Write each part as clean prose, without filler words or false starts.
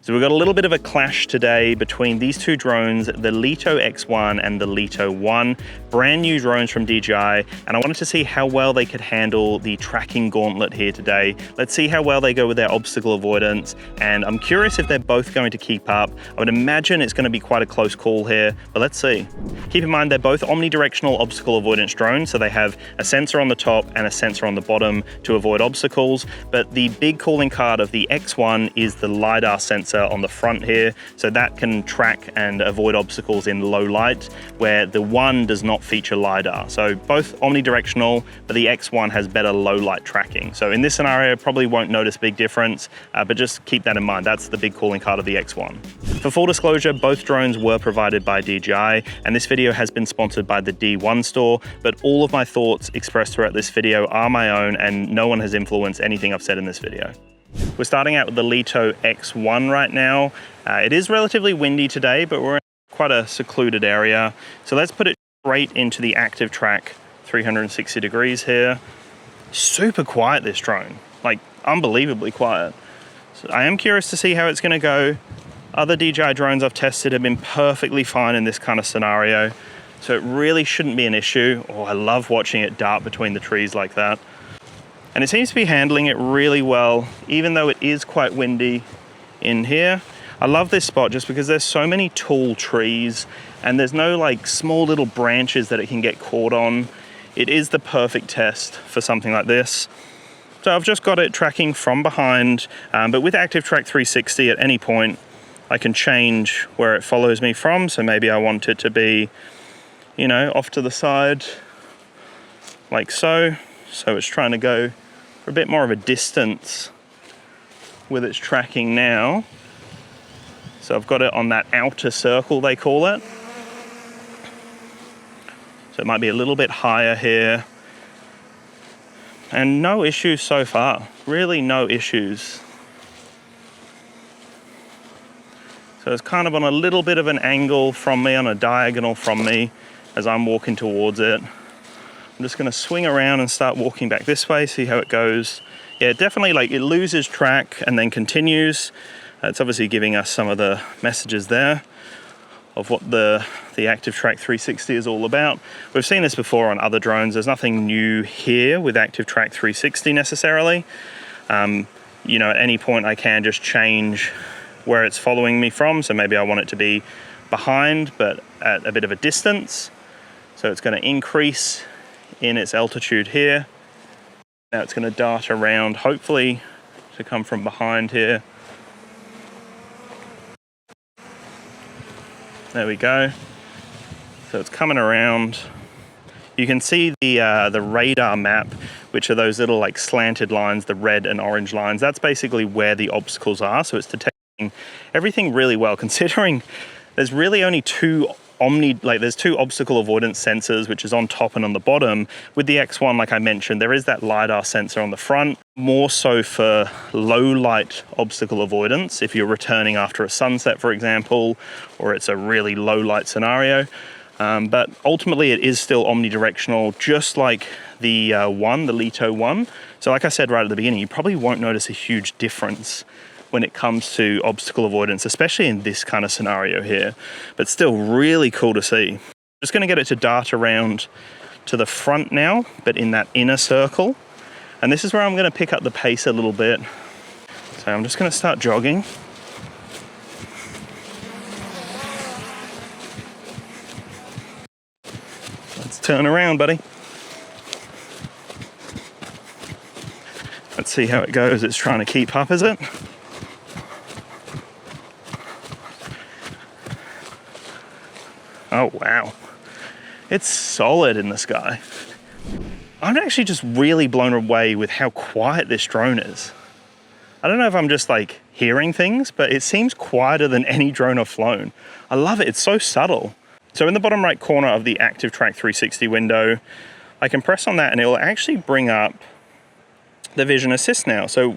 So we've got a little bit of a clash today between these two drones, the Leto X1 and the Leto 1, brand new drones from DJI, and I wanted to see how well they could handle the tracking gauntlet here today. Let's see how well they go with their obstacle avoidance, and I'm curious if they're both going to keep up. I would imagine it's going to be quite a close call here, but let's see. Keep in mind they're both omnidirectional obstacle avoidance drones, so they have a sensor on the top and a sensor on the bottom to avoid obstacles, but the big calling card of the X1 is the LiDAR sensor on the front here, so that can track and avoid obstacles in low light, where the one does not feature LiDAR. So both omnidirectional, but the X1 has better low light tracking. So in this scenario, probably won't notice a big difference, but just keep that in mind. That's the big calling card of the X1. For full disclosure, both drones were provided by DJI, and this video has been sponsored by the D1 store, but all of my thoughts expressed throughout this video are my own, and no one has influenced anything I've said in this video. We're starting out with the Leto X1 right now. It is relatively windy today, but we're in quite a secluded area. So let's put it straight into the ActiveTrack 360 degrees here. Super quiet, this drone, like unbelievably quiet. So I am curious to see how it's gonna go. Other DJI drones I've tested have been perfectly fine in this kind of scenario. So it really shouldn't be an issue. Oh, I love watching it dart between the trees like that. And it seems to be handling it really well, even though it is quite windy in here. I love this spot just because there's so many tall trees and there's no like small little branches that it can get caught on. It is the perfect test for something like this. So I've just got it tracking from behind, but with ActiveTrack 360 at any point, I can change where it follows me from. So maybe I want it to be, you know, off to the side like so. So it's trying to go for a bit more of a distance with its tracking now. So I've got it on that outer circle, they call it. So it might be a little bit higher here. And no issues so far, really no issues. So it's kind of on a little bit of an angle from me, on a diagonal from me as I'm walking towards it. I'm just gonna swing around and start walking back this way, see how it goes. Yeah, definitely like it loses track and then continues. It's obviously giving us some of the messages there of what the ActiveTrack 360 is all about. We've seen this before on other drones. There's nothing new here with ActiveTrack 360 necessarily. You know, at any point I can just change where it's following me from. So maybe I want it to be behind, but at a bit of a distance. So it's gonna increase in its altitude here. Now it's going to dart around, hopefully to come from behind here. There we go. So it's coming around. You can see the radar map, which are those little like slanted lines, the red and orange lines. That's basically where the obstacles are. So it's detecting everything really well, considering there's really only there's two obstacle avoidance sensors, which is on top and on the bottom. With the X1, like I mentioned, there is that LiDAR sensor on the front, more so for low light obstacle avoidance. If you're returning after a sunset, for example, or it's a really low light scenario. But ultimately it is still omnidirectional, just like the the Leto 1. So like I said right at the beginning, you probably won't notice a huge difference when it comes to obstacle avoidance, especially in this kind of scenario here, but still really cool to see. Just gonna get it to dart around to the front now, but in that inner circle. And this is where I'm gonna pick up the pace a little bit. So I'm just gonna start jogging. Let's turn around, buddy. Let's see how it goes. It's trying to keep up, is it? Oh, wow. It's solid in the sky. I'm actually just really blown away with how quiet this drone is. I don't know if I'm just like hearing things, but it seems quieter than any drone I've flown. I love it, it's so subtle. So in the bottom right corner of the ActiveTrack 360 window, I can press on that and it will actually bring up the Vision Assist now. So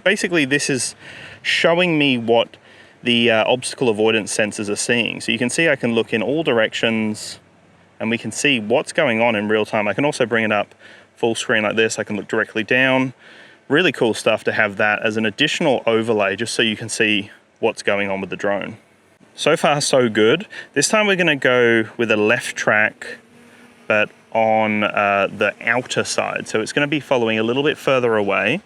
basically this is showing me what the obstacle avoidance sensors are seeing. So you can see I can look in all directions and we can see what's going on in real time. I can also bring it up full screen like this. I can look directly down. Really cool stuff to have that as an additional overlay, just so you can see what's going on with the drone. So far, so good. This time we're gonna go with a left track, but on the outer side. So it's gonna be following a little bit further away.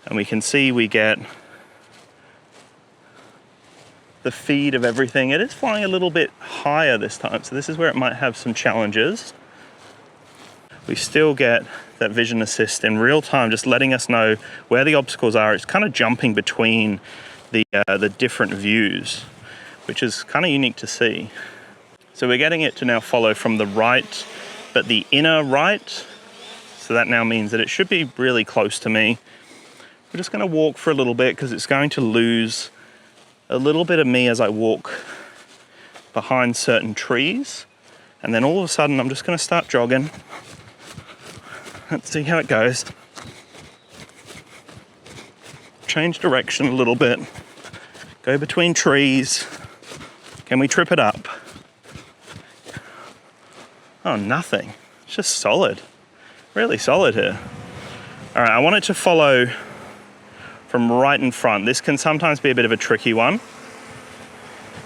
And we can see we get the feed of everything. It is flying a little bit higher this time, so this is where it might have some challenges. We still get that vision assist in real time, just letting us know where the obstacles are. It's kind of jumping between the different views, which is kind of unique to see. So we're getting it to now follow from the right, but the inner right. So that now means that it should be really close to me. We're just gonna walk for a little bit because it's going to lose a little bit of me as I walk behind certain trees. And then all of a sudden, I'm just gonna start jogging. Let's see how it goes. Change direction a little bit. Go between trees. Can we trip it up? Oh, nothing. It's just solid. Really solid here. All right, I want it to follow from right in front. This can sometimes be a bit of a tricky one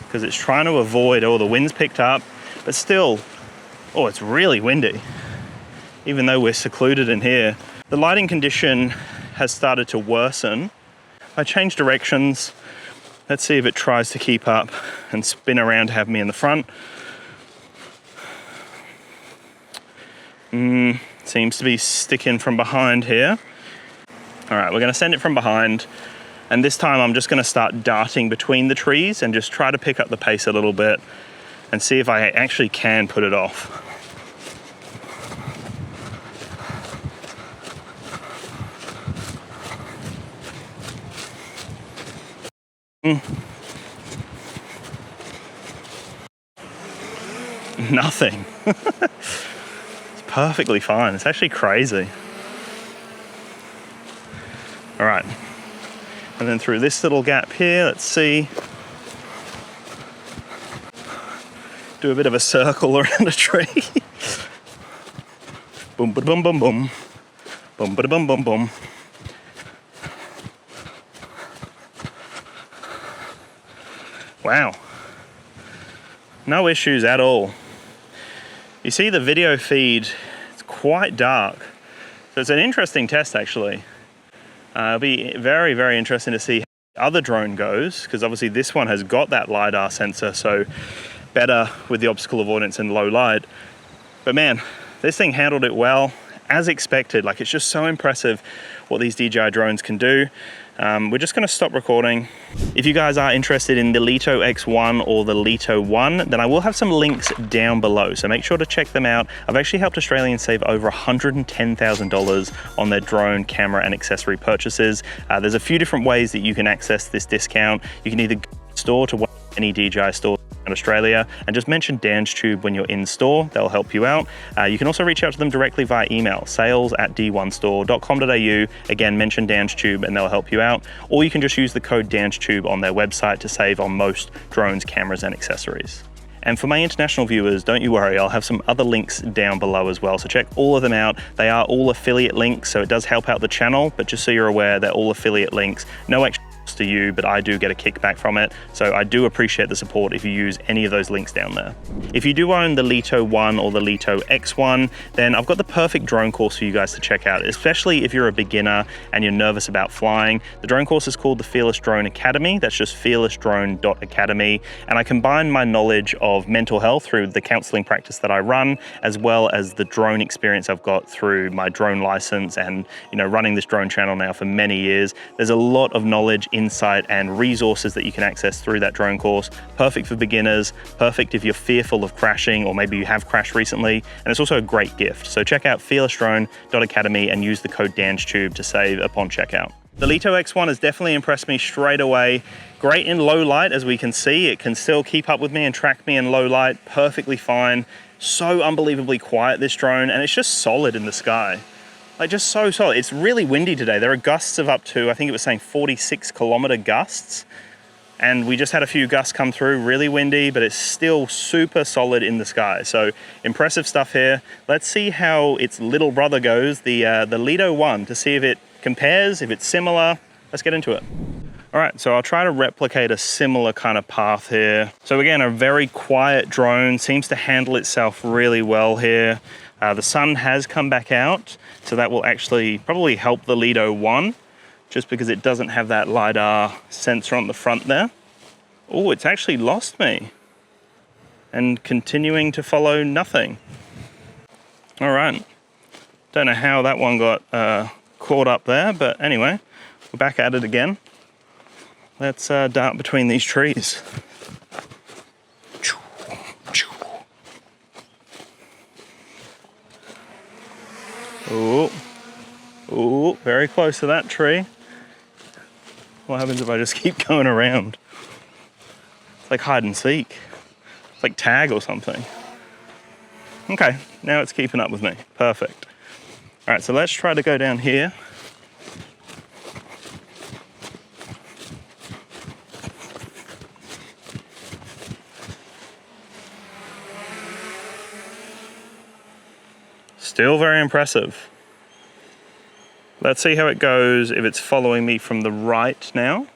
because it's trying to avoid, the wind's picked up, but still, it's really windy. Even though we're secluded in here, the lighting condition has started to worsen. I changed directions. Let's see if it tries to keep up and spin around to have me in the front. Seems to be sticking from behind here. All right, we're gonna send it from behind. And this time I'm just gonna start darting between the trees and just try to pick up the pace a little bit and see if I actually can put it off. Nothing. It's perfectly fine. It's actually crazy. All right. And then through this little gap here, let's see. Do a bit of a circle around a tree. Boom, ba boom, boom, boom. Boom, ba boom, boom, boom. Wow. No issues at all. You see the video feed, it's quite dark. So it's an interesting test actually. It'll be very, very interesting to see how the other drone goes, because obviously this one has got that LiDAR sensor, so better with the obstacle avoidance in low light. But man, this thing handled it well, as expected. Like, it's just so impressive what these DJI drones can do. We're just gonna stop recording. If you guys are interested in the Leto X1 or the Leto 1, then I will have some links down below, so make sure to check them out. I've actually helped Australians save over $110,000 on their drone, camera, and accessory purchases. There's a few different ways that you can access this discount. You can either go to the store to any DJI store in Australia and just mention DansTube when you're in store. They'll help you out. You can also reach out to them directly via email, sales@d1store.com.au. Again, mention DansTube and they'll help you out. Or you can just use the code DansTube on their website to save on most drones, cameras, and accessories. And for my international viewers, don't you worry, I'll have some other links down below as well. So check all of them out. They are all affiliate links, so it does help out the channel, but just so you're aware, they're all affiliate links. No extra to you, but I do get a kickback from it. So I do appreciate the support if you use any of those links down there. If you do own the Leto 1 or the Leto X1, then I've got the perfect drone course for you guys to check out, especially if you're a beginner and you're nervous about flying. The drone course is called the Fearless Drone Academy. That's just fearlessdrone.academy. And I combine my knowledge of mental health through the counseling practice that I run, as well as the drone experience I've got through my drone license and, running this drone channel now for many years. There's a lot of knowledge, insight, and resources that you can access through that drone course. Perfect for beginners, perfect if you're fearful of crashing or maybe you have crashed recently, and it's also a great gift. So check out fearlessdrone.academy and use the code DansTube to save upon checkout. The Leto X1 has definitely impressed me straight away. Great in low light, as we can see. It can still keep up with me and track me in low light perfectly fine. So unbelievably quiet, this drone, and it's just solid in the sky. Like, just so solid. It's really windy today. There are gusts of up to, I think it was saying 46-kilometer gusts. And we just had a few gusts come through, really windy, but it's still super solid in the sky. So impressive stuff here. Let's see how its little brother goes, the Leto 1, to see if it compares, if it's similar. Let's get into it. All right, so I'll try to replicate a similar kind of path here. So again, a very quiet drone, seems to handle itself really well here. The sun has come back out, so that will actually probably help the Leto 1, just because it doesn't have that LiDAR sensor on the front there. Oh, it's actually lost me and continuing to follow nothing. All right, don't know how that one got caught up there, but anyway, we're back at it again. Let's dart between these trees. Oh, oh, very close to that tree. What happens if I just keep going around? It's like hide and seek. It's like tag or something. Okay, now it's keeping up with me. Perfect. All right, so let's try to go down here. Still very impressive. Let's see how it goes if it's following me from the right now.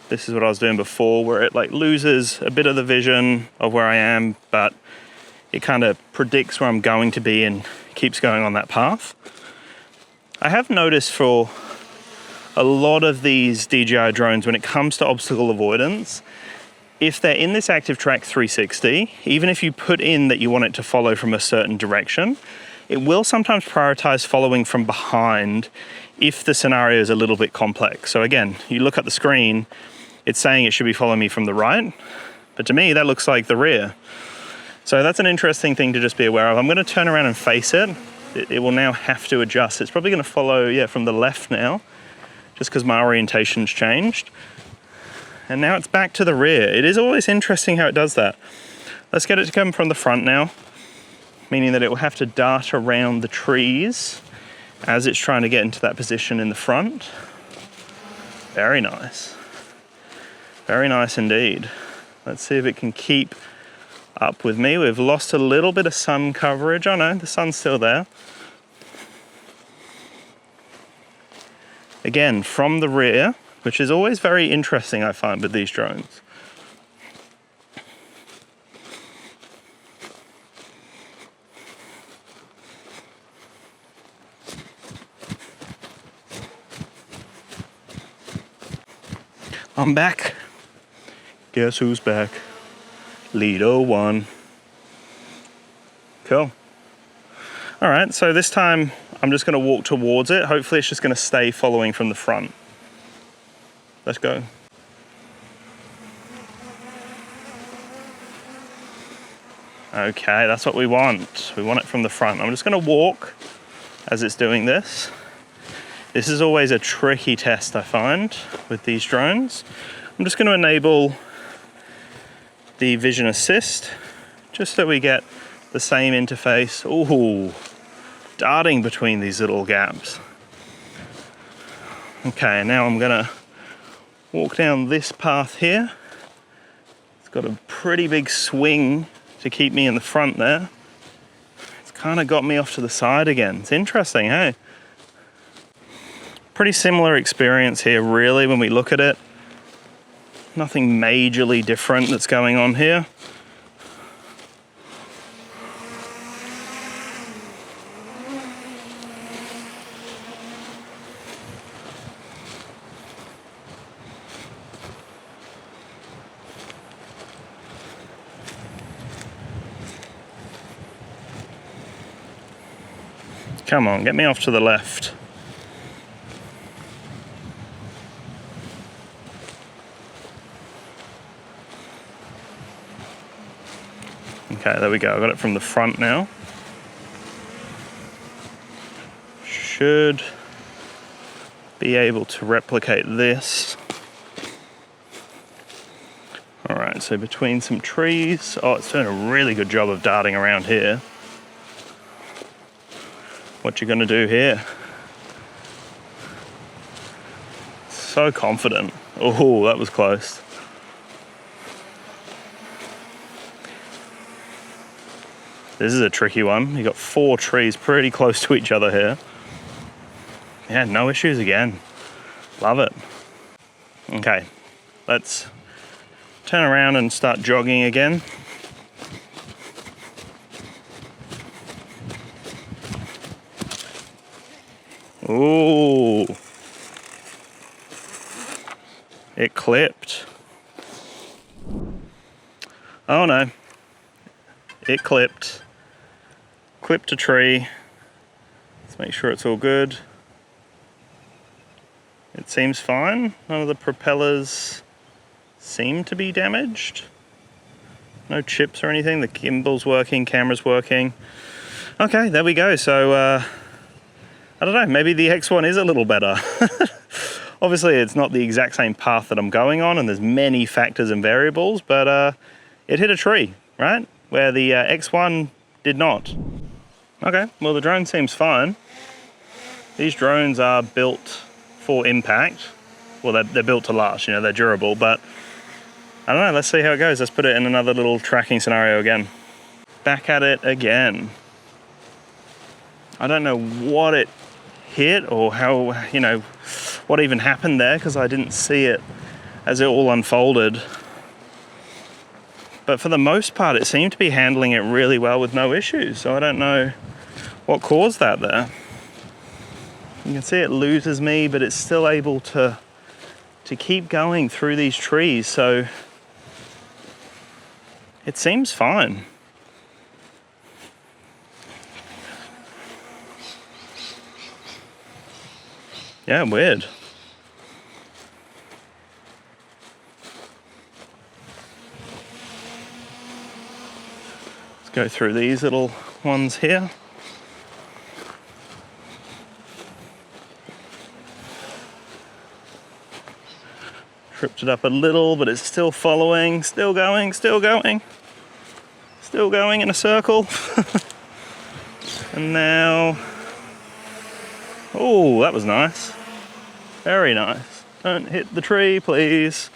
This is what I was doing before, where it like loses a bit of the vision of where I am, but it kind of predicts where I'm going to be and keeps going on that path. I have noticed for a lot of these DJI drones, when it comes to obstacle avoidance, if they're in this ActiveTrack 360, even if you put in that you want it to follow from a certain direction, it will sometimes prioritize following from behind if the scenario is a little bit complex. So again, you look at the screen, it's saying it should be following me from the right, but to me that looks like the rear. So that's an interesting thing to just be aware of. I'm going to turn around and face it. It will now have to adjust. It's probably going to follow, yeah, from the left now, just because my orientation's changed. And now it's back to the rear. It is always interesting how it does that. Let's get it to come from the front now, meaning that it will have to dart around the trees as it's trying to get into that position in the front. Very nice. Very nice indeed. Let's see if it can keep up with me. We've lost a little bit of sun coverage. Oh no, the sun's still there. Again, from the rear, which is always very interesting, I find, with these drones. I'm back. Guess who's back? Leto 1. Cool. All right, so this time I'm just gonna walk towards it. Hopefully it's just gonna stay following from the front. Let's go. Okay, that's what we want. We want it from the front. I'm just gonna walk as it's doing this. This is always a tricky test, I find, with these drones. I'm just gonna enable the vision assist, just so we get the same interface. Ooh, darting between these little gaps. Okay, now I'm gonna walk down this path here. It's got a pretty big swing to keep me in the front there. It's kind of got me off to the side again. It's interesting, hey? Pretty similar experience here, really, when we look at it. Nothing majorly different that's going on here. Come on, get me off to the left. Okay, there we go. I got it from the front now. Should be able to replicate this. All right, so between some trees. Oh, it's doing a really good job of darting around here. What you gonna do here? So confident. Oh, that was close. This is a tricky one. You got 4 trees pretty close to each other here. Yeah, no issues again. Love it. Okay, let's turn around and start jogging again. Ooh, it clipped. Oh no, it clipped. Clipped a tree. Let's make sure it's all good. It seems fine. None of the propellers seem to be damaged. No chips or anything. The gimbal's working, camera's working. Okay, there we go. So, I don't know, maybe the X1 is a little better. Obviously, it's not the exact same path that I'm going on, and there's many factors and variables, but it hit a tree, right? Where the X1 did not. Okay, well, the drone seems fine. These drones are built for impact. Well, they're built to last, you know, they're durable, but I don't know, let's see how it goes. Let's put it in another little tracking scenario again. Back at it again. I don't know what it hit or how, you know, what even happened there, because I didn't see it as it all unfolded. But for the most part, it seemed to be handling it really well with no issues. So I don't know what caused that there. You can see it loses me, but it's still able to keep going through these trees. So it seems fine. Yeah, weird. Let's go through these little ones here. Tripped it up a little, but it's still following, still going, still going. Still going in a circle. And now, oh, that was nice. Very nice. Don't hit the tree, please.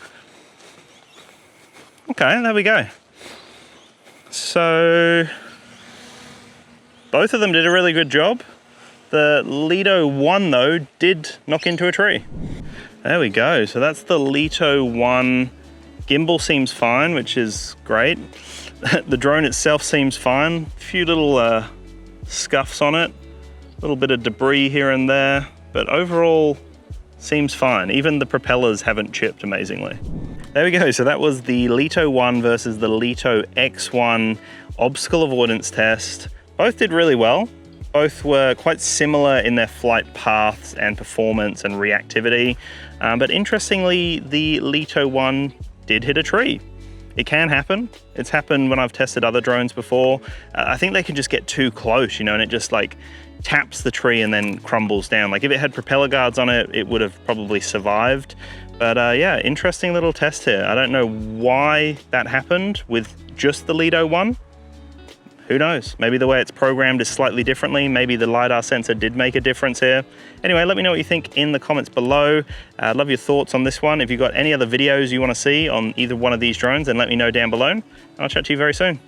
Okay, there we go. So, both of them did a really good job. The Leto 1 though did knock into a tree. There we go. So that's the Leto 1. Gimbal seems fine, which is great. The drone itself seems fine. A few little scuffs on it. A little bit of debris here and there, but overall seems fine. Even the propellers haven't chipped amazingly. There we go. So that was the Leto 1 versus the Leto X1 obstacle avoidance test. Both did really well. Both were quite similar in their flight paths and performance and reactivity. But interestingly, the Leto 1 did hit a tree. It can happen. It's happened when I've tested other drones before. I think they can just get too close, you know, and it just like taps the tree and then crumbles down. Like if it had propeller guards on it, it would have probably survived. But yeah, interesting little test here. I don't know why that happened with just the Leto 1. Who knows? Maybe the way it's programmed is slightly differently. Maybe the LiDAR sensor did make a difference here. Anyway, let me know what you think in the comments below. I'd love your thoughts on this one. If you've got any other videos you want to see on either one of these drones, then let me know down below. And I'll chat to you very soon.